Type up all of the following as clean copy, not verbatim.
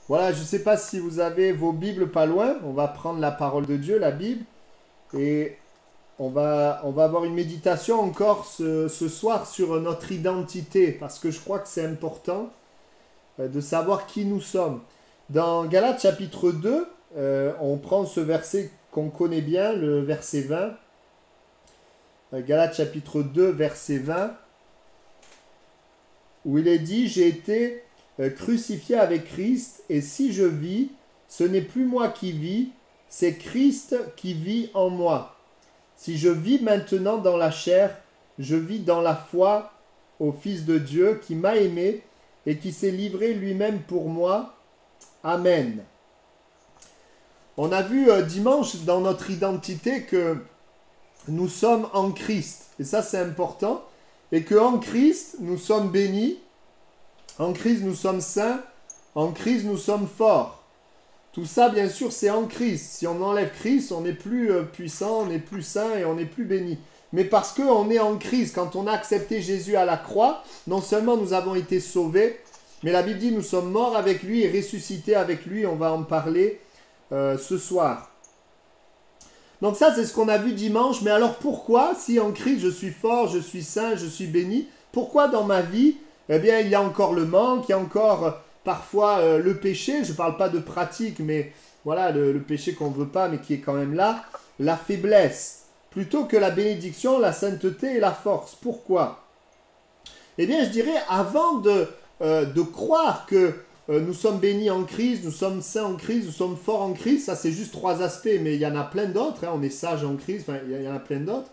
Voilà, je ne sais pas si vous avez vos Bibles pas loin. On va prendre la parole de Dieu, la Bible, et on va avoir une méditation encore ce soir sur notre identité, parce que je crois que c'est important de savoir qui nous sommes. Dans Galates chapitre 2, on prend ce verset qu'on connaît bien, le verset 20. Galates chapitre 2, verset 20, où il est dit « J'ai été crucifié avec Christ, et si je vis, ce n'est plus moi qui vis, c'est Christ qui vit en moi. Si je vis maintenant dans la chair, je vis dans la foi au Fils de Dieu qui m'a aimé et qui s'est livré lui-même pour moi. Amen. » On a vu dimanche dans notre identité que nous sommes en Christ. Et ça, c'est important. Et qu'en Christ, nous sommes bénis. En Christ, nous sommes saints. En Christ, nous sommes forts. Tout ça, bien sûr, c'est en Christ. Si on enlève Christ, on n'est plus puissant, on n'est plus saint et on n'est plus béni. Mais parce qu'on est en Christ, quand on a accepté Jésus à la croix, non seulement nous avons été sauvés, mais la Bible dit nous sommes morts avec lui et ressuscités avec lui. On va en parler ce soir. Donc ça, c'est ce qu'on a vu dimanche. Mais alors pourquoi, si en Christ je suis fort, je suis saint, je suis béni, pourquoi dans ma vie, eh bien, il y a encore le manque, il y a encore parfois le péché. Je ne parle pas de pratique, mais voilà, le péché qu'on ne veut pas, mais qui est quand même là. La faiblesse, plutôt que la bénédiction, la sainteté et la force. Pourquoi? Eh bien, je dirais, avant de croire que nous sommes bénis en Christ, nous sommes saints en Christ, nous sommes forts en Christ. Ça, c'est juste 3 aspects, mais il y en a plein d'autres. Hein. On est sage en Christ, enfin, il y en a plein d'autres.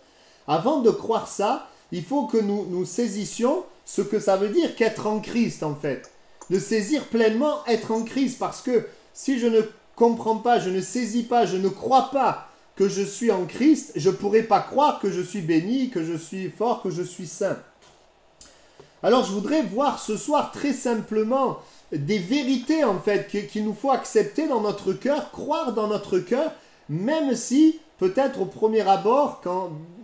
Avant de croire ça, il faut que nous saisissions ce que ça veut dire qu'être en Christ, en fait. De saisir pleinement être en Christ. Parce que si je ne comprends pas, je ne saisis pas, je ne crois pas que je suis en Christ, je ne pourrai pas croire que je suis béni, que je suis fort, que je suis saint. Alors, je voudrais voir ce soir très simplement des vérités en fait qu'il nous faut accepter dans notre cœur, croire dans notre cœur, même si peut-être au premier abord,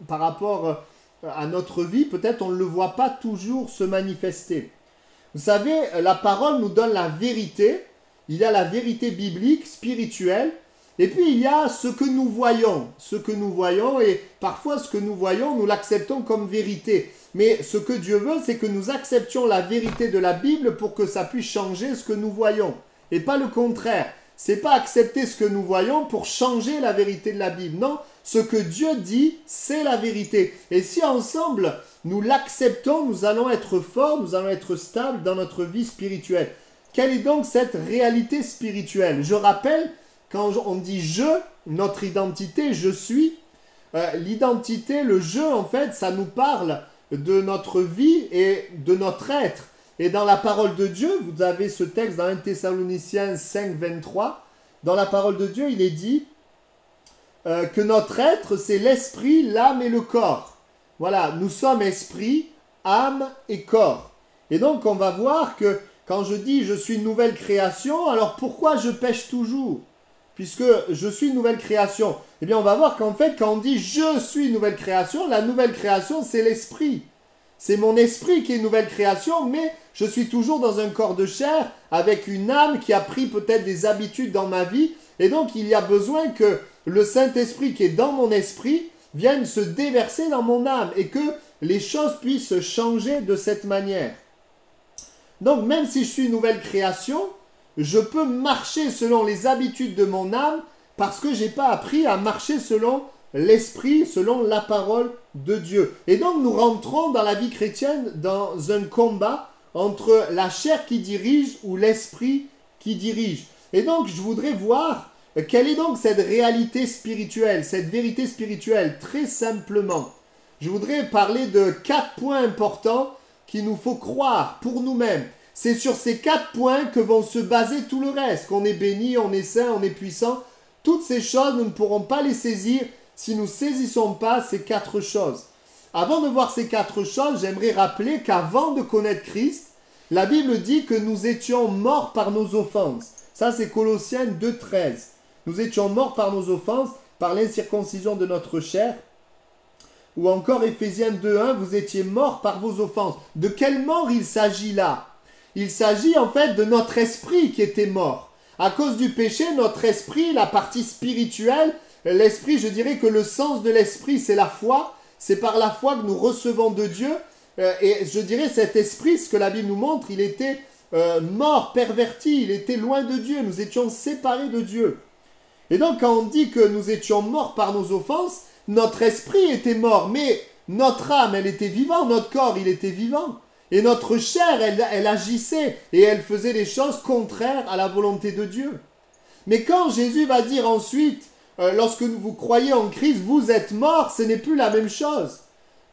par rapport à notre vie, peut-être on ne le voit pas toujours se manifester. Vous savez, la parole nous donne la vérité. Il y a la vérité biblique, spirituelle, et puis il y a ce que nous voyons. Ce que nous voyons, et parfois ce que nous voyons, nous l'acceptons comme vérité. Mais ce que Dieu veut, c'est que nous acceptions la vérité de la Bible pour que ça puisse changer ce que nous voyons. Et pas le contraire. C'est pas accepter ce que nous voyons pour changer la vérité de la Bible. Non, ce que Dieu dit, c'est la vérité. Et si ensemble, nous l'acceptons, nous allons être forts, nous allons être stables dans notre vie spirituelle. Quelle est donc cette réalité spirituelle? Je rappelle, quand on dit « je », notre identité, « je suis », l'identité, le « je », en fait, ça nous parle de notre vie et de notre être. Et dans la parole de Dieu, vous avez ce texte dans 1 Thessaloniciens 5, 23. Dans la parole de Dieu, il est dit que notre être, c'est l'esprit, l'âme et le corps. Voilà, nous sommes esprit, âme et corps. Et donc, on va voir que quand je dis je suis une nouvelle création, alors pourquoi je pêche toujours? Puisque je suis une nouvelle création. Eh bien, on va voir qu'en fait, quand on dit « je suis une nouvelle création », la nouvelle création, c'est l'esprit. C'est mon esprit qui est une nouvelle création, mais je suis toujours dans un corps de chair, avec une âme qui a pris peut-être des habitudes dans ma vie. Et donc, il y a besoin que le Saint-Esprit qui est dans mon esprit vienne se déverser dans mon âme et que les choses puissent changer de cette manière. Donc, même si je suis une nouvelle création, je peux marcher selon les habitudes de mon âme parce que je n'ai pas appris à marcher selon l'esprit, selon la parole de Dieu. Et donc nous rentrons dans la vie chrétienne dans un combat entre la chair qui dirige ou l'esprit qui dirige. Et donc je voudrais voir quelle est donc cette réalité spirituelle, cette vérité spirituelle, très simplement. Je voudrais parler de 4 points importants qu'il nous faut croire pour nous-mêmes. C'est sur ces 4 points que vont se baser tout le reste. Qu'on est béni, on est saint, on est puissant. Toutes ces choses, nous ne pourrons pas les saisir si nous ne saisissons pas ces 4 choses. Avant de voir ces 4 choses, j'aimerais rappeler qu'avant de connaître Christ, la Bible dit que nous étions morts par nos offenses. Ça, c'est Colossiens 2,13. Nous étions morts par nos offenses, par l'incirconcision de notre chair. Ou encore Éphésiens 2,1, vous étiez morts par vos offenses. De quelle mort il s'agit là? Il s'agit en fait de notre esprit qui était mort. À cause du péché, notre esprit, la partie spirituelle, l'esprit, je dirais que le sens de l'esprit, c'est la foi. C'est par la foi que nous recevons de Dieu. Et je dirais cet esprit, ce que la Bible nous montre, il était mort, perverti, il était loin de Dieu. Nous étions séparés de Dieu. Et donc quand on dit que nous étions morts par nos offenses, notre esprit était mort, mais notre âme, elle était vivante, notre corps, il était vivant. Et notre chair, elle agissait et elle faisait des choses contraires à la volonté de Dieu. Mais quand Jésus va dire ensuite, lorsque vous croyez en Christ, vous êtes morts, ce n'est plus la même chose.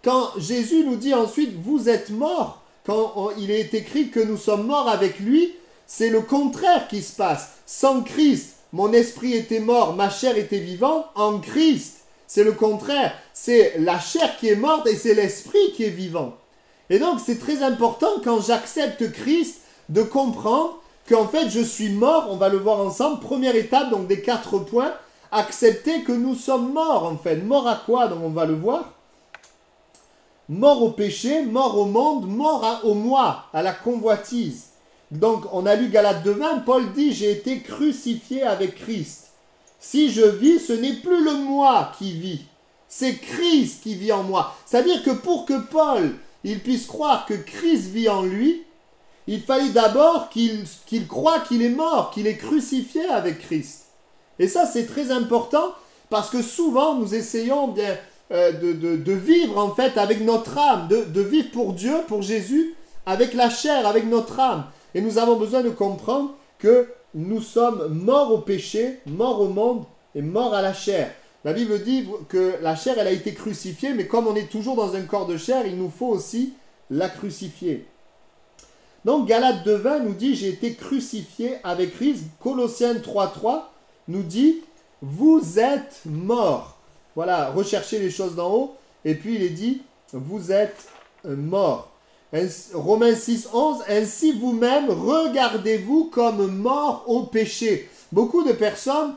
Quand Jésus nous dit ensuite, vous êtes morts, quand il est écrit que nous sommes morts avec lui, c'est le contraire qui se passe. Sans Christ, mon esprit était mort, ma chair était vivante. En Christ, c'est le contraire. C'est la chair qui est morte et c'est l'esprit qui est vivant. Et donc, c'est très important quand j'accepte Christ de comprendre qu'en fait, je suis mort. On va le voir ensemble. Première étape, donc des 4 points. Accepter que nous sommes morts, en fait. Mort à quoi? Donc, on va le voir. Mort au péché, mort au monde, mort au moi, à la convoitise. Donc, on a lu Galates 2:20, Paul dit, j'ai été crucifié avec Christ. Si je vis, ce n'est plus le moi qui vit, c'est Christ qui vit en moi. C'est-à-dire que pour que Paul, il puisse croire que Christ vit en lui, il fallait d'abord qu'il croie qu'il est mort, qu'il est crucifié avec Christ. Et ça, c'est très important, parce que souvent, nous essayons bien de vivre en fait avec notre âme, de vivre pour Dieu, pour Jésus, avec la chair, avec notre âme. Et nous avons besoin de comprendre que nous sommes morts au péché, morts au monde et morts à la chair. La Bible dit que la chair, elle a été crucifiée, mais comme on est toujours dans un corps de chair, il nous faut aussi la crucifier. Donc Galates 2:20 nous dit, j'ai été crucifié avec Christ. Colossiens 3:3 nous dit, vous êtes morts. Voilà, recherchez les choses d'en haut. Et puis il est dit, vous êtes morts. Romains 6:11, ainsi vous-même, regardez-vous comme morts au péché. Beaucoup de personnes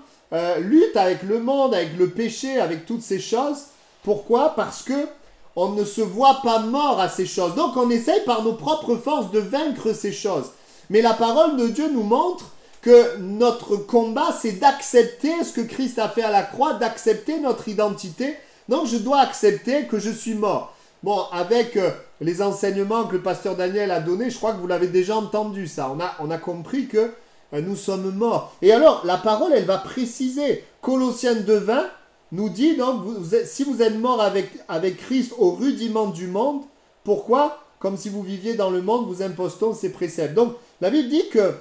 luttent avec le monde, avec le péché, avec toutes ces choses. Pourquoi? Parce que on ne se voit pas mort à ces choses. Donc on essaye par nos propres forces de vaincre ces choses. Mais la parole de Dieu nous montre que notre combat, c'est d'accepter ce que Christ a fait à la croix, d'accepter notre identité. Donc je dois accepter que je suis mort. Bon, avec les enseignements que le pasteur Daniel a donnés, je crois que vous l'avez déjà entendu ça. On a compris que nous sommes morts. Et alors, la parole, elle va préciser. Colossiens 2:20 nous dit, donc, si vous êtes mort avec Christ au rudiment du monde, pourquoi? Comme si vous viviez dans le monde, vous impostons ses préceptes. Donc, la Bible dit que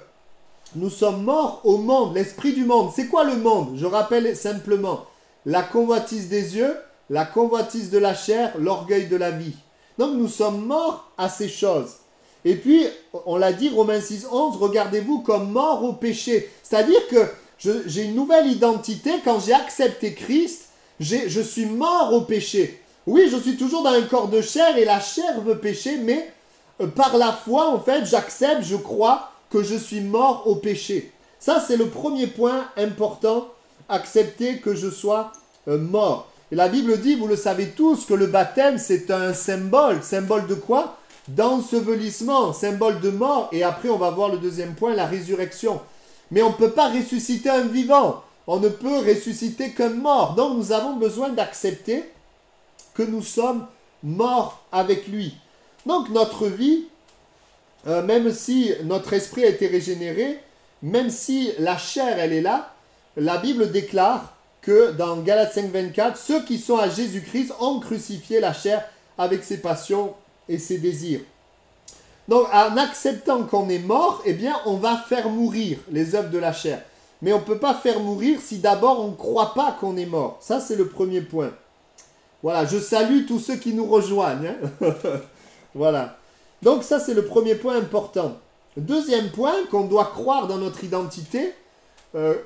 nous sommes morts au monde, l'esprit du monde. C'est quoi le monde? Je rappelle simplement, la convoitise des yeux, la convoitise de la chair, l'orgueil de la vie. Donc nous sommes morts à ces choses. Et puis, on l'a dit, Romains 6:11, regardez-vous comme morts au péché. C'est-à-dire que j'ai une nouvelle identité. Quand j'ai accepté Christ, je suis mort au péché. Oui, je suis toujours dans un corps de chair et la chair veut pécher, mais par la foi, en fait, j'accepte, je crois que je suis mort au péché. Ça, c'est le premier point important, accepter que je sois mort. Et la Bible dit, vous le savez tous, que le baptême, c'est un symbole. Symbole de quoi? D'ensevelissement, symbole de mort. Et après, on va voir le deuxième point, la résurrection. Mais on ne peut pas ressusciter un vivant. On ne peut ressusciter qu'un mort. Donc, nous avons besoin d'accepter que nous sommes morts avec lui. Donc, notre vie, même si notre esprit a été régénéré, même si la chair, elle est là, la Bible déclare que dans Galates 5:24, ceux qui sont à Jésus-Christ ont crucifié la chair avec ses passions et ses désirs. Donc, en acceptant qu'on est mort, eh bien, on va faire mourir les œuvres de la chair. Mais on ne peut pas faire mourir si d'abord on ne croit pas qu'on est mort. Ça, c'est le premier point. Voilà, je salue tous ceux qui nous rejoignent. Hein. Voilà. Donc, ça, c'est le premier point important. Deuxième point, qu'on doit croire dans notre identité.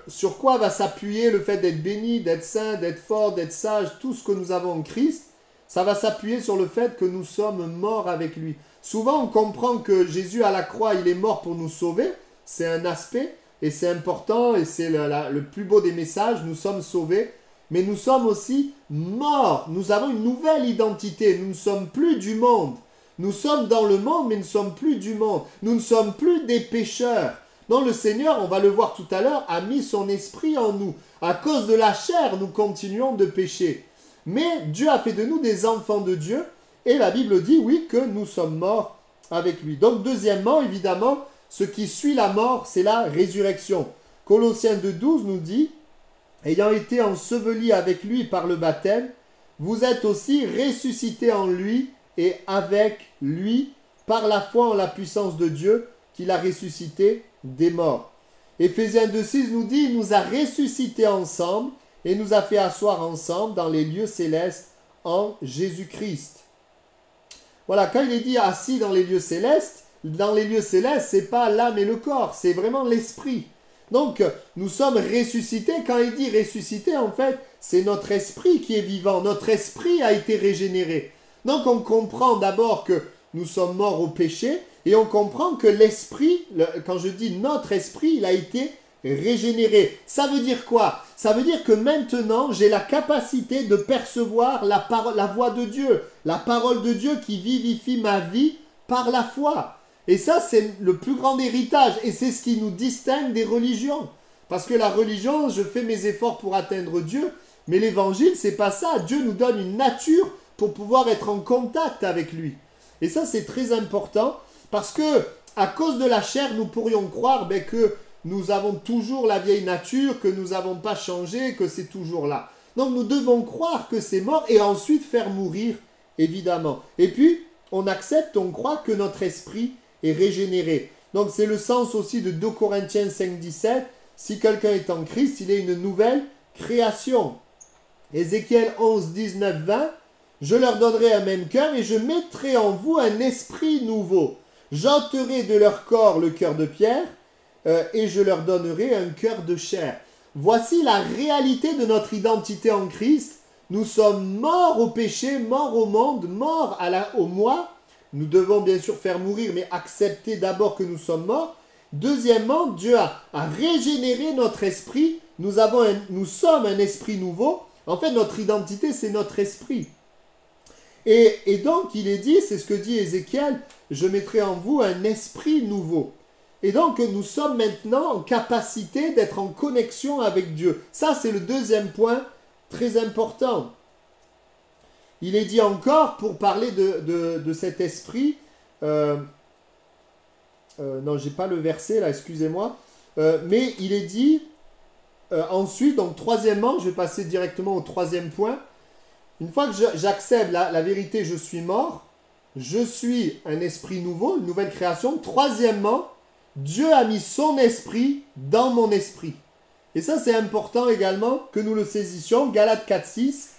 Sur quoi va s'appuyer le fait d'être béni, d'être saint, d'être fort, d'être sage, tout ce que nous avons en Christ, ça va s'appuyer sur le fait que nous sommes morts avec lui. Souvent, on comprend que Jésus à la croix, il est mort pour nous sauver. C'est un aspect et c'est important et c'est le plus beau des messages. Nous sommes sauvés, mais nous sommes aussi morts. Nous avons une nouvelle identité. Nous ne sommes plus du monde. Nous sommes dans le monde, mais nous ne sommes plus du monde. Nous ne sommes plus des pécheurs. Non, le Seigneur, on va le voir tout à l'heure, a mis son esprit en nous. À cause de la chair, nous continuons de pécher. Mais Dieu a fait de nous des enfants de Dieu. Et la Bible dit, oui, que nous sommes morts avec lui. Donc, deuxièmement, évidemment, ce qui suit la mort, c'est la résurrection. Colossiens 2,12 nous dit, ayant été ensevelis avec lui par le baptême, vous êtes aussi ressuscités en lui et avec lui par la foi en la puissance de Dieu qui l'a ressuscité des morts. Éphésiens 2,6 nous dit, il nous a ressuscités ensemble et nous a fait asseoir ensemble dans les lieux célestes en Jésus-Christ. Voilà, quand il est dit assis dans les lieux célestes, c'est pas l'âme et le corps, c'est vraiment l'esprit. Donc, nous sommes ressuscités. Quand il dit ressuscité, en fait, c'est notre esprit qui est vivant. Notre esprit a été régénéré. Donc, on comprend d'abord que nous sommes morts au péché et on comprend que l'esprit, quand je dis notre esprit, il a été régénéré. Ça veut dire quoi? Ça veut dire que maintenant, j'ai la capacité de percevoir la voix de Dieu, la parole de Dieu qui vivifie ma vie par la foi. Et ça, c'est le plus grand héritage. Et c'est ce qui nous distingue des religions. Parce que la religion, je fais mes efforts pour atteindre Dieu. Mais l'évangile, c'est pas ça. Dieu nous donne une nature pour pouvoir être en contact avec lui. Et ça, c'est très important. Parce que, à cause de la chair, nous pourrions croire que nous avons toujours la vieille nature, que nous n'avons pas changé, que c'est toujours là. Donc, nous devons croire que c'est mort et ensuite faire mourir, évidemment. Et puis, on accepte, on croit que notre esprit est régénéré. Donc c'est le sens aussi de 2 Corinthiens 5, 17. Si quelqu'un est en Christ, il est une nouvelle création. Ézéchiel 11, 19, 20. Je leur donnerai un même cœur et je mettrai en vous un esprit nouveau. J'ôterai de leur corps le cœur de pierre et je leur donnerai un cœur de chair. Voici la réalité de notre identité en Christ. Nous sommes morts au péché, morts au monde, morts au moi. Nous devons bien sûr faire mourir, mais accepter d'abord que nous sommes morts. Deuxièmement, Dieu a régénéré notre esprit. Nous sommes un esprit nouveau. En fait, notre identité, c'est notre esprit. Et donc, il est dit, c'est ce que dit Ézéchiel, je mettrai en vous un esprit nouveau. Et donc, nous sommes maintenant en capacité d'être en connexion avec Dieu. Ça, c'est le deuxième point très important. Il est dit encore, pour parler de cet esprit, non, je n'ai pas le verset là, excusez-moi, mais il est dit ensuite, donc troisièmement, je vais passer directement au troisième point. Une fois que j'accepte la vérité, je suis mort, je suis un esprit nouveau, une nouvelle création. Troisièmement, Dieu a mis son esprit dans mon esprit. Et ça, c'est important également que nous le saisissions. Galates 4, 6.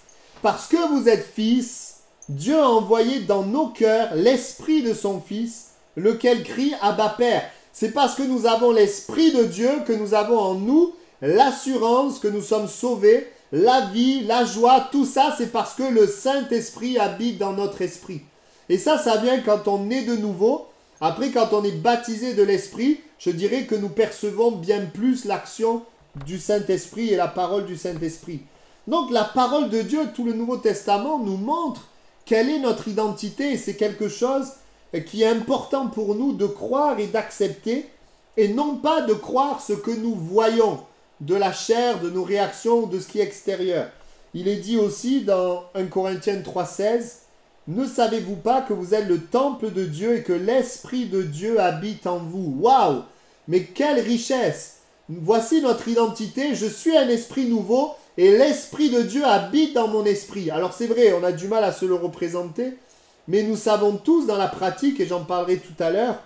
Parce que vous êtes fils, Dieu a envoyé dans nos cœurs l'esprit de son Fils, lequel crie Abba Père. C'est parce que nous avons l'esprit de Dieu que nous avons en nous l'assurance que nous sommes sauvés, la vie, la joie, tout ça, c'est parce que le Saint-Esprit habite dans notre esprit. Et ça vient quand on est de nouveau. Après, quand on est baptisé de l'Esprit, je dirais que nous percevons bien plus l'action du Saint-Esprit et la parole du Saint-Esprit. Donc la parole de Dieu, tout le Nouveau Testament nous montre quelle est notre identité et c'est quelque chose qui est important pour nous de croire et d'accepter et non pas de croire ce que nous voyons de la chair, de nos réactions, de ce qui est extérieur. Il est dit aussi dans 1 Corinthiens 3,16 « Ne savez-vous pas que vous êtes le temple de Dieu et que l'Esprit de Dieu habite en vous ?» Waouh! Mais quelle richesse! Voici notre identité, je suis un esprit nouveau et l'Esprit de Dieu habite dans mon esprit. Alors c'est vrai, on a du mal à se le représenter, mais nous savons tous dans la pratique, et j'en parlerai tout à l'heure,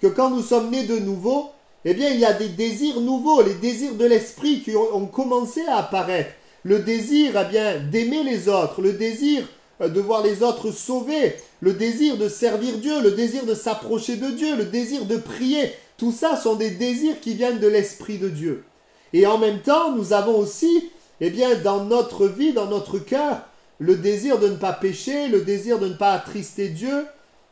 que quand nous sommes nés de nouveau, eh bien il y a des désirs nouveaux, les désirs de l'esprit qui ont commencé à apparaître. Le désir eh bien d'aimer les autres, le désir de voir les autres sauvés, le désir de servir Dieu, le désir de s'approcher de Dieu, le désir de prier. Tout ça sont des désirs qui viennent de l'Esprit de Dieu. Et en même temps, nous avons aussi, eh bien, dans notre vie, dans notre cœur, le désir de ne pas pécher, le désir de ne pas attrister Dieu.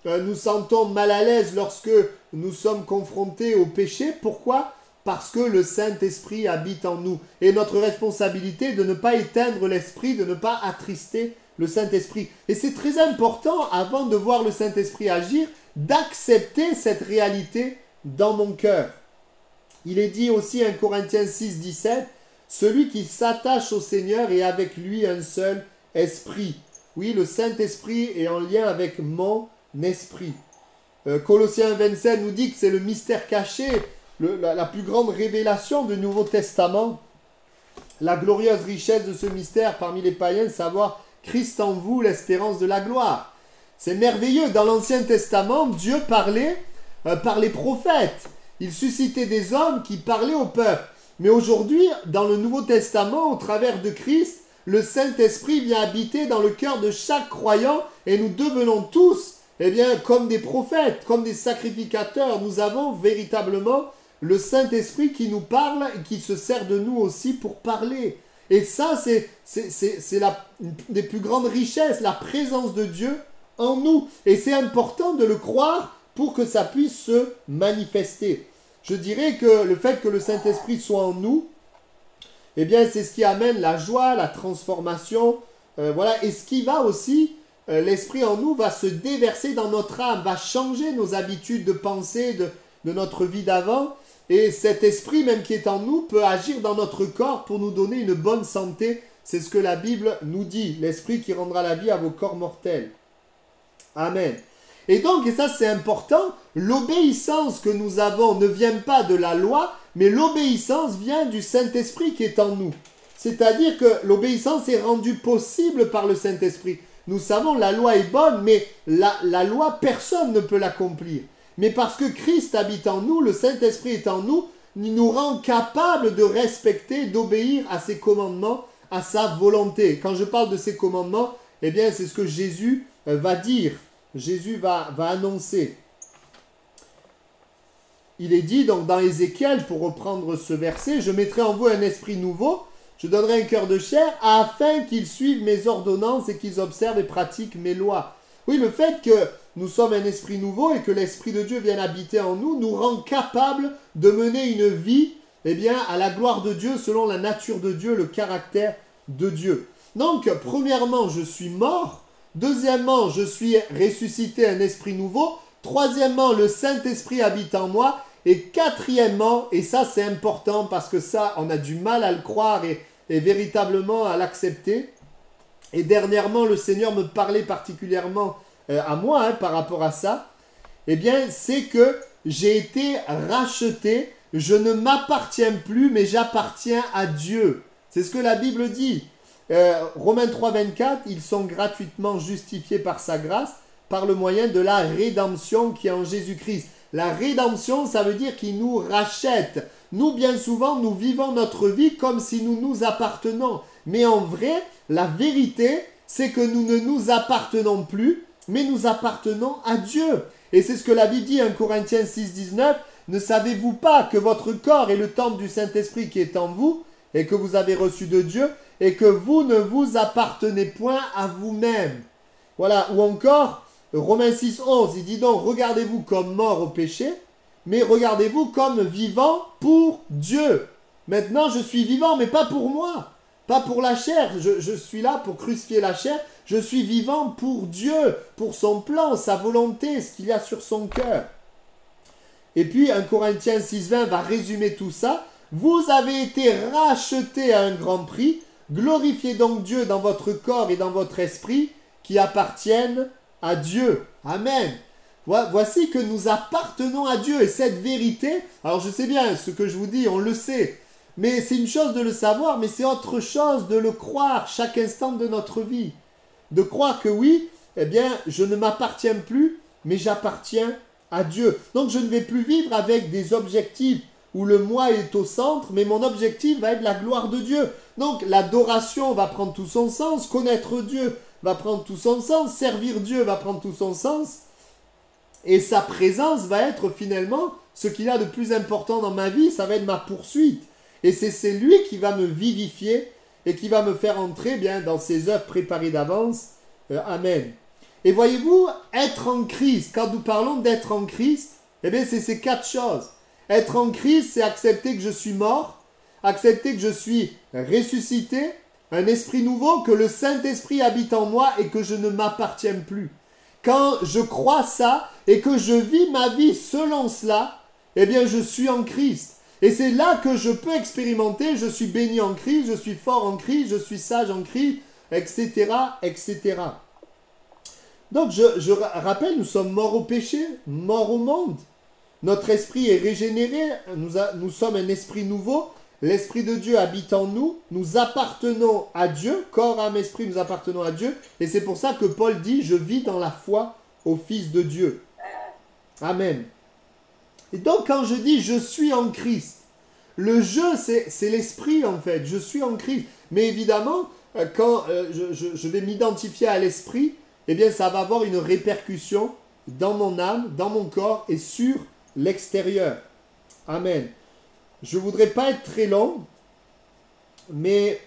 Nous sentons mal à l'aise lorsque nous sommes confrontés au péché. Pourquoi ? Parce que le Saint-Esprit habite en nous. Et notre responsabilité de ne pas éteindre l'Esprit, de ne pas attrister le Saint-Esprit. Et c'est très important, avant de voir le Saint-Esprit agir, d'accepter cette réalité dans mon cœur. Il est dit aussi 1 Corinthiens 6, 17, « Celui qui s'attache au Seigneur est avec lui un seul esprit. » Oui, le Saint-Esprit est en lien avec mon esprit. Colossiens 27 nous dit que c'est le mystère caché, la plus grande révélation du Nouveau Testament. La glorieuse richesse de ce mystère parmi les païens, savoir Christ en vous, l'espérance de la gloire. C'est merveilleux. Dans l'Ancien Testament, Dieu parlait par les prophètes. Il suscitait des hommes qui parlaient au peuple. Mais aujourd'hui, dans le Nouveau Testament, au travers de Christ, le Saint-Esprit vient habiter dans le cœur de chaque croyant et nous devenons tous, eh bien, comme des prophètes, comme des sacrificateurs. Nous avons véritablement le Saint-Esprit qui nous parle et qui se sert de nous aussi pour parler. Et ça, c'est une des plus grandes richesses, la présence de Dieu en nous. Et c'est important de le croire pour que ça puisse se manifester. Je dirais que le fait que le Saint-Esprit soit en nous, eh bien, c'est ce qui amène la joie, la transformation, voilà. Et ce qui va aussi, l'Esprit en nous va se déverser dans notre âme, va changer nos habitudes de pensée, de notre vie d'avant. Et cet esprit même qui est en nous peut agir dans notre corps pour nous donner une bonne santé. C'est ce que la Bible nous dit. L'esprit qui rendra la vie à vos corps mortels. Amen. Et donc, et ça c'est important, l'obéissance que nous avons ne vient pas de la loi, mais l'obéissance vient du Saint-Esprit qui est en nous. C'est-à-dire que l'obéissance est rendue possible par le Saint-Esprit. Nous savons la loi est bonne, mais la loi, personne ne peut l'accomplir. Mais parce que Christ habite en nous, le Saint-Esprit est en nous, il nous rend capables de respecter, d'obéir à ses commandements, à sa volonté. Quand je parle de ses commandements, eh bien c'est ce que Jésus va dire. Jésus va annoncer. Il est dit donc dans Ézéchiel, pour reprendre ce verset, « Je mettrai en vous un esprit nouveau, je donnerai un cœur de chair, afin qu'ils suivent mes ordonnances et qu'ils observent et pratiquent mes lois. » Oui, le fait que nous sommes un esprit nouveau et que l'Esprit de Dieu vienne habiter en nous, nous rend capables de mener une vie, eh bien, à la gloire de Dieu, selon la nature de Dieu, le caractère de Dieu. Donc, premièrement, je suis mort. Deuxièmement, je suis ressuscité, un esprit nouveau. Troisièmement, le Saint-Esprit habite en moi. Et quatrièmement, et ça c'est important parce que ça, on a du mal à le croire et véritablement à l'accepter. Et dernièrement, le Seigneur me parlait particulièrement à moi par rapport à ça. Eh bien, c'est que j'ai été racheté. Je ne m'appartiens plus, mais j'appartiens à Dieu. C'est ce que la Bible dit. Romains 3, 24, ils sont gratuitement justifiés par sa grâce, par le moyen de la rédemption qui est en Jésus-Christ. La rédemption, ça veut dire qu'il nous rachète. Nous, bien souvent, nous vivons notre vie comme si nous nous appartenons. Mais en vrai, la vérité, c'est que nous ne nous appartenons plus, mais nous appartenons à Dieu. Et c'est ce que la Bible dit, 1 Corinthiens 6, 19, « Ne savez-vous pas que votre corps est le temple du Saint-Esprit qui est en vous, et que vous avez reçu de Dieu, et que vous ne vous appartenez point à vous-même. » Voilà, ou encore, Romains 6, 11, il dit donc, regardez-vous comme mort au péché, mais regardez-vous comme vivant pour Dieu. Maintenant, je suis vivant, mais pas pour moi, pas pour la chair. Je suis là pour crucifier la chair. Je suis vivant pour Dieu, pour son plan, sa volonté, ce qu'il y a sur son cœur. Et puis, 1 Corinthiens 6, 20 va résumer tout ça. Vous avez été rachetés à un grand prix. Glorifiez donc Dieu dans votre corps et dans votre esprit qui appartiennent à Dieu. Amen. Voici que nous appartenons à Dieu. Et cette vérité, alors je sais bien, ce que je vous dis, on le sait. Mais c'est une chose de le savoir, mais c'est autre chose de le croire chaque instant de notre vie. De croire que oui, eh bien, je ne m'appartiens plus, mais j'appartiens à Dieu. Donc je ne vais plus vivre avec des objectifs où le moi est au centre, mais mon objectif va être la gloire de Dieu. Donc l'adoration va prendre tout son sens, connaître Dieu va prendre tout son sens, servir Dieu va prendre tout son sens, et sa présence va être finalement ce qu'il y a de plus important dans ma vie, ça va être ma poursuite. Et c'est lui qui va me vivifier et qui va me faire entrer bien dans ses œuvres préparées d'avance. Amen. Et voyez-vous, être en Christ, quand nous parlons d'être en Christ, eh bien c'est ces quatre choses. Être en Christ, c'est accepter que je suis mort, accepter que je suis ressuscité, un esprit nouveau, que le Saint-Esprit habite en moi et que je ne m'appartiens plus. Quand je crois ça et que je vis ma vie selon cela, eh bien je suis en Christ. Et c'est là que je peux expérimenter, je suis béni en Christ, je suis fort en Christ, je suis sage en Christ, etc., etc. Donc je rappelle, nous sommes morts au péché, morts au monde. Notre esprit est régénéré, nous sommes un esprit nouveau, l'Esprit de Dieu habite en nous, nous appartenons à Dieu, corps, âme, esprit, nous appartenons à Dieu. Et c'est pour ça que Paul dit, je vis dans la foi au Fils de Dieu. Amen. Et donc quand je dis, je suis en Christ, le je, c'est l'esprit en fait, je suis en Christ. Mais évidemment, quand je vais m'identifier à l'esprit, eh bien ça va avoir une répercussion dans mon âme, dans mon corps et sur l'extérieur. Amen. Je ne voudrais pas être très long, mais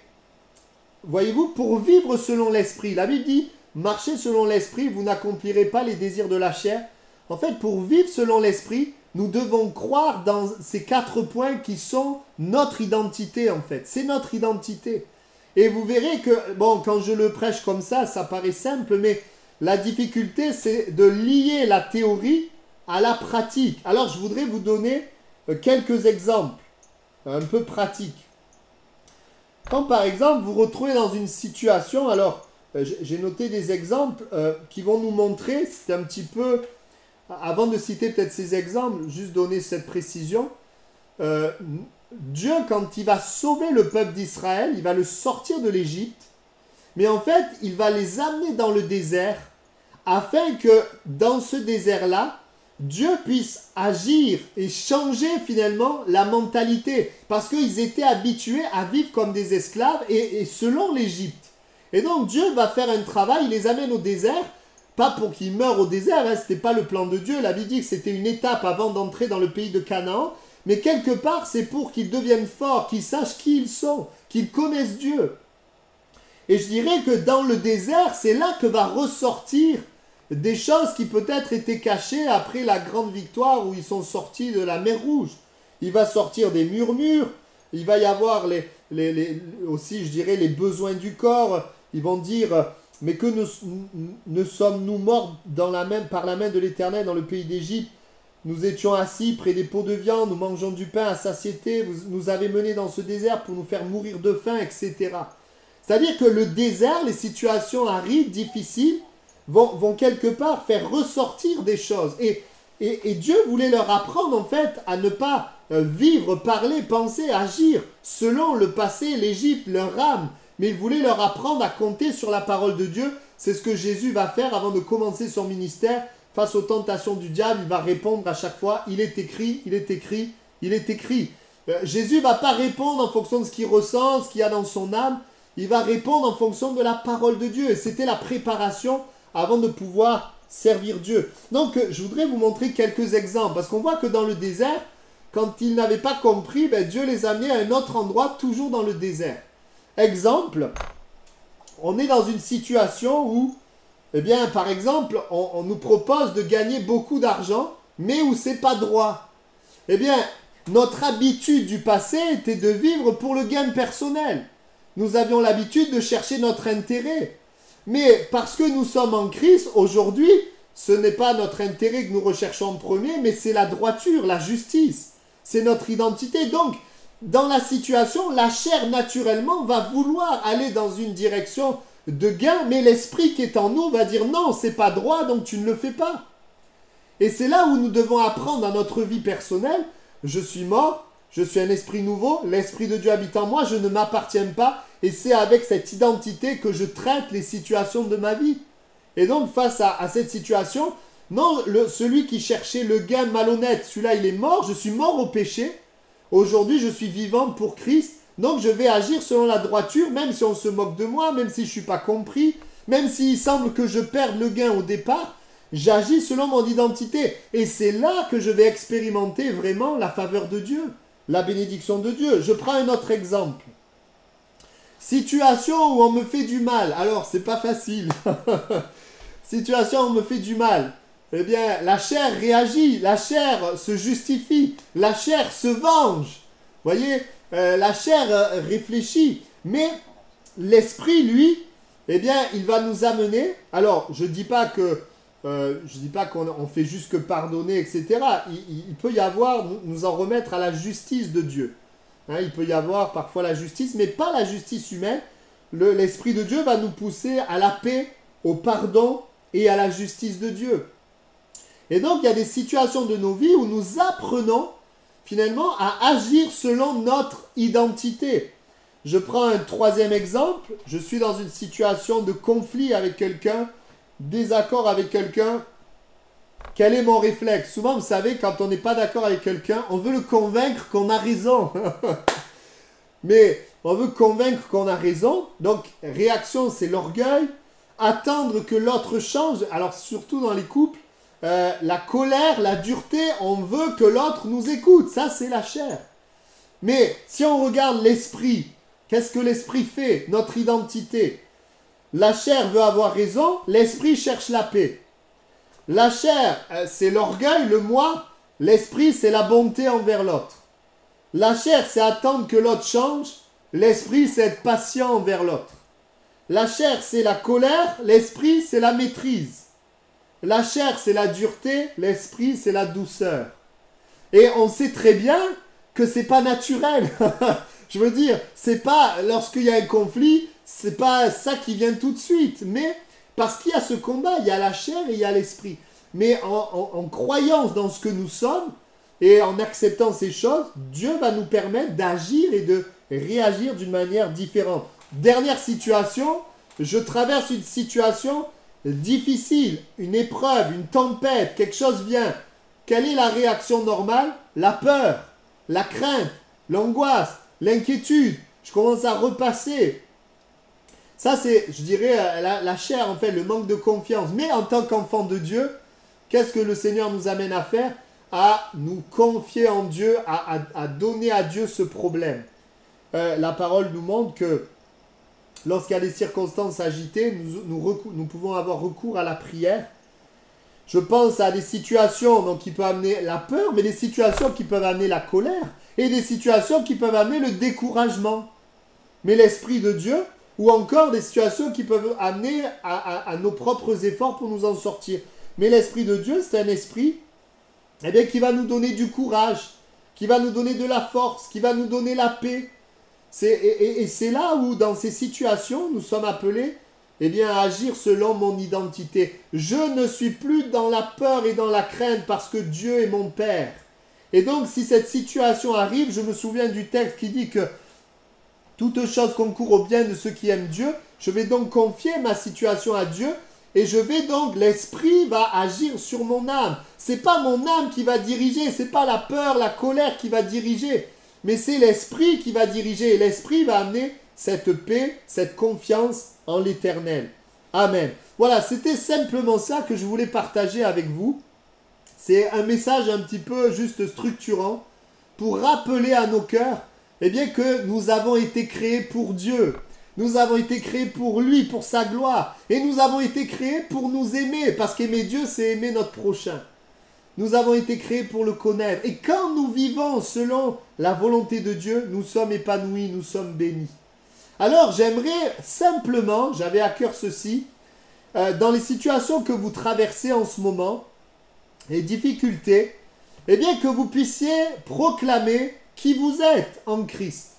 voyez-vous, pour vivre selon l'esprit, la Bible dit, marchez selon l'esprit, vous n'accomplirez pas les désirs de la chair. En fait, pour vivre selon l'esprit, nous devons croire dans ces 4 points qui sont notre identité en fait. C'est notre identité. Et vous verrez que, bon, quand je le prêche comme ça paraît simple, mais la difficulté, c'est de lier la théorie à la pratique. Alors, je voudrais vous donner quelques exemples, un peu pratiques. Quand, par exemple, vous vous retrouvez dans une situation, alors, j'ai noté des exemples qui vont nous montrer, c'est un petit peu, avant de citer peut-être ces exemples, juste donner cette précision. Dieu, quand il va sauver le peuple d'Israël, il va le sortir de l'Égypte, mais en fait, il va les amener dans le désert, afin que dans ce désert-là, Dieu puisse agir et changer finalement la mentalité. Parce qu'ils étaient habitués à vivre comme des esclaves et selon l'Égypte. Et donc Dieu va faire un travail, il les amène au désert, pas pour qu'ils meurent au désert, hein, ce n'était pas le plan de Dieu. La Bible dit que c'était une étape avant d'entrer dans le pays de Canaan. Mais quelque part, c'est pour qu'ils deviennent forts, qu'ils sachent qui ils sont, qu'ils connaissent Dieu. Et je dirais que dans le désert, c'est là que va ressortir des choses qui peut-être étaient cachées après la grande victoire où ils sont sortis de la mer Rouge. Il va sortir des murmures, il va y avoir aussi, je dirais, les besoins du corps. Ils vont dire, mais que ne sommes-nous morts par la main de l'Éternel dans le pays d'Égypte? Nous étions assis près des pots de viande, nous mangeons du pain à satiété, vous nous avez menés dans ce désert pour nous faire mourir de faim, etc. C'est-à-dire que le désert, les situations arides, difficiles, vont quelque part faire ressortir des choses. Et Dieu voulait leur apprendre en fait à ne pas vivre, parler, penser, agir selon le passé, l'Égypte, leur âme. Mais il voulait leur apprendre à compter sur la parole de Dieu. C'est ce que Jésus va faire avant de commencer son ministère. Face aux tentations du diable, il va répondre à chaque fois, il est écrit, il est écrit, il est écrit. Jésus ne va pas répondre en fonction de ce qu'il ressent, ce qu'il y a dans son âme. Il va répondre en fonction de la parole de Dieu. Et c'était la préparation avant de pouvoir servir Dieu. Donc, je voudrais vous montrer quelques exemples. Parce qu'on voit que dans le désert, quand ils n'avaient pas compris, Dieu les a amenés à un autre endroit, toujours dans le désert. Exemple, on est dans une situation où, eh bien, par exemple, on nous propose de gagner beaucoup d'argent, mais où c'est pas droit. Eh bien, notre habitude du passé était de vivre pour le gain personnel. Nous avions l'habitude de chercher notre intérêt. Mais parce que nous sommes en Christ, aujourd'hui, ce n'est pas notre intérêt que nous recherchons en premier, mais c'est la droiture, la justice. C'est notre identité. Donc, dans la situation, la chair, naturellement, va vouloir aller dans une direction de gain, mais l'esprit qui est en nous va dire non, c'est pas droit, donc tu ne le fais pas. Et c'est là où nous devons apprendre dans notre vie personnelle, je suis mort, je suis un esprit nouveau, l'esprit de Dieu habite en moi, je ne m'appartiens pas, et c'est avec cette identité que je traite les situations de ma vie. Et donc face à cette situation, non, celui qui cherchait le gain malhonnête, celui-là il est mort, je suis mort au péché, aujourd'hui je suis vivant pour Christ, donc je vais agir selon la droiture, même si on se moque de moi, même si je ne suis pas compris, même s'il semble que je perde le gain au départ, j'agis selon mon identité. Et c'est là que je vais expérimenter vraiment la faveur de Dieu, la bénédiction de Dieu. Je prends un autre exemple. Situation où on me fait du mal. Alors, c'est pas facile. Situation où on me fait du mal. Eh bien, la chair réagit, la chair se justifie, la chair se venge. Vous voyez, la chair réfléchit. Mais l'esprit, lui, eh bien, il va nous amener. Alors, je ne dis pas que je ne dis pas qu'on fait juste que pardonner, etc. Il peut y avoir, nous en remettre à la justice de Dieu. Hein, il peut y avoir parfois la justice, mais pas la justice humaine. L'Esprit de Dieu va nous pousser à la paix, au pardon et à la justice de Dieu. Et donc, il y a des situations de nos vies où nous apprenons finalement à agir selon notre identité. Je prends un troisième exemple. Je suis dans une situation de conflit avec quelqu'un, désaccord avec quelqu'un. Quel est mon réflexe? Souvent, vous savez, quand on n'est pas d'accord avec quelqu'un, on veut le convaincre qu'on a raison. Mais on veut convaincre qu'on a raison. Donc, réaction, c'est l'orgueil. Attendre que l'autre change. Alors, surtout dans les couples, la colère, la dureté, on veut que l'autre nous écoute. Ça, c'est la chair. Mais si on regarde l'esprit, qu'est-ce que l'esprit fait? Notre identité. La chair veut avoir raison, l'esprit cherche la paix. La chair, c'est l'orgueil, le moi. L'esprit, c'est la bonté envers l'autre. La chair, c'est attendre que l'autre change. L'esprit, c'est être patient envers l'autre. La chair, c'est la colère. L'esprit, c'est la maîtrise. La chair, c'est la dureté. L'esprit, c'est la douceur. Et on sait très bien que c'est pas naturel. Je veux dire, c'est pas, lorsqu'il y a un conflit, c'est pas ça qui vient tout de suite. Mais parce qu'il y a ce combat, il y a la chair et il y a l'esprit. Mais en croyance dans ce que nous sommes et en acceptant ces choses, Dieu va nous permettre d'agir et de réagir d'une manière différente. Dernière situation, je traverse une situation difficile, une épreuve, une tempête, quelque chose vient. Quelle est la réaction normale? La peur, la crainte, l'angoisse, l'inquiétude. Je commence à repasser. Ça, c'est, je dirais, la chair, en fait, le manque de confiance. Mais en tant qu'enfant de Dieu, qu'est-ce que le Seigneur nous amène à faire? À nous confier en Dieu, à donner à Dieu ce problème. La parole nous montre que lorsqu'il y a des circonstances agitées, nous pouvons avoir recours à la prière. Je pense à des situations donc, qui peuvent amener la peur, mais des situations qui peuvent amener la colère, et des situations qui peuvent amener le découragement. Mais l'Esprit de Dieu, ou encore des situations qui peuvent amener à nos propres efforts pour nous en sortir. Mais l'Esprit de Dieu, c'est un esprit qui va nous donner du courage, qui va nous donner de la force, qui va nous donner la paix. Et c'est là où, dans ces situations, nous sommes appelés à agir selon mon identité. Je ne suis plus dans la peur et dans la crainte parce que Dieu est mon Père. Et donc, si cette situation arrive, je me souviens du texte qui dit que toute chose concourt au bien de ceux qui aiment Dieu. Je vais donc confier ma situation à Dieu et je vais donc, l'Esprit va agir sur mon âme. C'est pas mon âme qui va diriger, c'est pas la peur, la colère qui va diriger, mais c'est l'Esprit qui va diriger. Et l'Esprit va amener cette paix, cette confiance en l'Éternel. Amen. Voilà, c'était simplement ça que je voulais partager avec vous. C'est un message un petit peu juste structurant pour rappeler à nos cœurs que nous avons été créés pour Dieu. Nous avons été créés pour lui, pour sa gloire. Et nous avons été créés pour nous aimer. Parce qu'aimer Dieu, c'est aimer notre prochain. Nous avons été créés pour le connaître. Et quand nous vivons selon la volonté de Dieu, nous sommes épanouis, nous sommes bénis. Alors, j'aimerais simplement, j'avais à cœur ceci, dans les situations que vous traversez en ce moment, les difficultés, que vous puissiez proclamer qui vous êtes en Christ.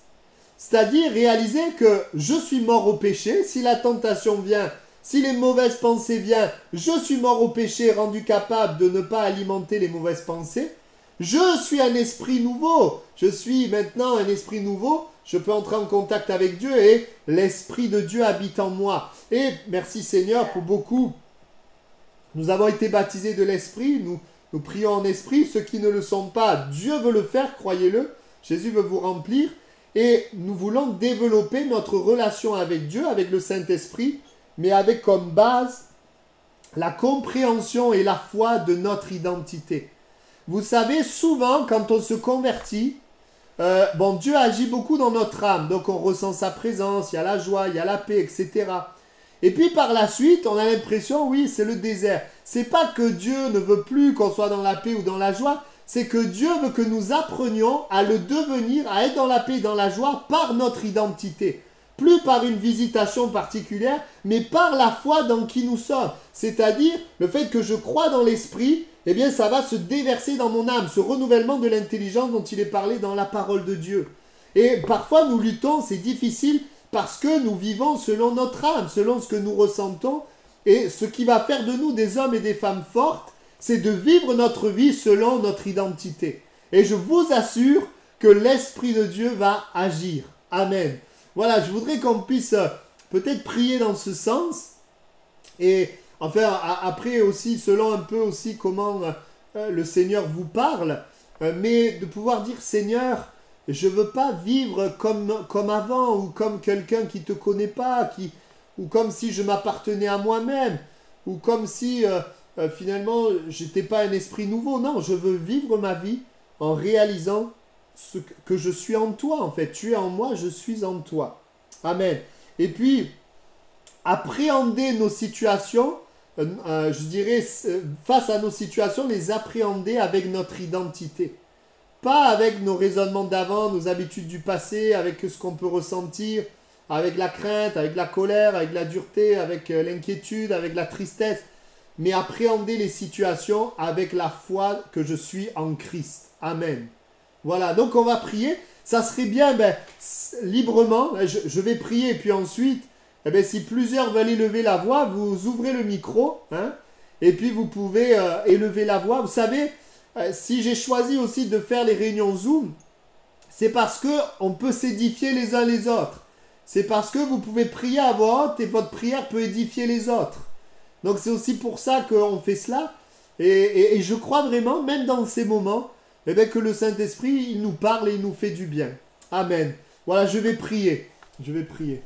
C'est-à-dire réaliser que je suis mort au péché. Si la tentation vient, si les mauvaises pensées viennent, je suis mort au péché, rendu capable de ne pas alimenter les mauvaises pensées. Je suis un esprit nouveau. Je suis maintenant un esprit nouveau. Je peux entrer en contact avec Dieu et l'Esprit de Dieu habite en moi. Et merci Seigneur pour beaucoup. Nous avons été baptisés de l'Esprit. Nous prions en esprit. Ceux qui ne le sont pas, Dieu veut le faire, croyez-le. Jésus veut vous remplir. Et nous voulons développer notre relation avec Dieu, avec le Saint-Esprit, mais avec comme base la compréhension et la foi de notre identité. Vous savez, souvent, quand on se convertit, Dieu agit beaucoup dans notre âme. Donc, on ressent sa présence, il y a la joie, il y a la paix, etc. Et puis, par la suite, on a l'impression, oui, c'est le désert. C'est pas que Dieu ne veut plus qu'on soit dans la paix ou dans la joie, c'est que Dieu veut que nous apprenions à le devenir, à être dans la paix et dans la joie par notre identité. plus par une visitation particulière, mais par la foi dans qui nous sommes. C'est-à-dire, le fait que je crois dans l'Esprit, eh bien, ça va se déverser dans mon âme, ce renouvellement de l'intelligence dont il est parlé dans la parole de Dieu. Et parfois, nous luttons, c'est difficile, parce que nous vivons selon notre âme, selon ce que nous ressentons. Et ce qui va faire de nous des hommes et des femmes fortes, c'est de vivre notre vie selon notre identité. Et je vous assure que l'Esprit de Dieu va agir. Amen. Voilà, je voudrais qu'on puisse peut-être prier dans ce sens. Et enfin, après aussi, selon un peu aussi comment le Seigneur vous parle, mais de pouvoir dire, Seigneur, je ne veux pas vivre comme avant, ou comme quelqu'un qui ne te connaît pas, ou comme si je m'appartenais à moi-même, ou comme si finalement je n'étais pas un esprit nouveau. Non, je veux vivre ma vie en réalisant ce que je suis en toi, en fait. Tu es en moi, je suis en toi. Amen. Et puis, appréhender nos situations, je dirais, face à nos situations, les appréhender avec notre identité. Pas avec nos raisonnements d'avant, nos habitudes du passé, avec ce qu'on peut ressentir, avec la crainte, avec la colère, avec la dureté, avec l'inquiétude, avec la tristesse, mais appréhender les situations avec la foi que je suis en Christ. Amen. Voilà, donc on va prier. Ça serait bien, librement, je vais prier, et puis ensuite, si plusieurs veulent élever la voix, vous ouvrez le micro, hein, et puis vous pouvez élever la voix. Vous savez, si j'ai choisi aussi de faire les réunions Zoom, c'est parce qu'on peut s'édifier les uns les autres. C'est parce que vous pouvez prier à voix haute et votre prière peut édifier les autres. Donc c'est aussi pour ça qu'on fait cela. Et je crois vraiment, même dans ces moments, que le Saint-Esprit, il nous parle et il nous fait du bien. Amen. Voilà, je vais prier. Je vais prier.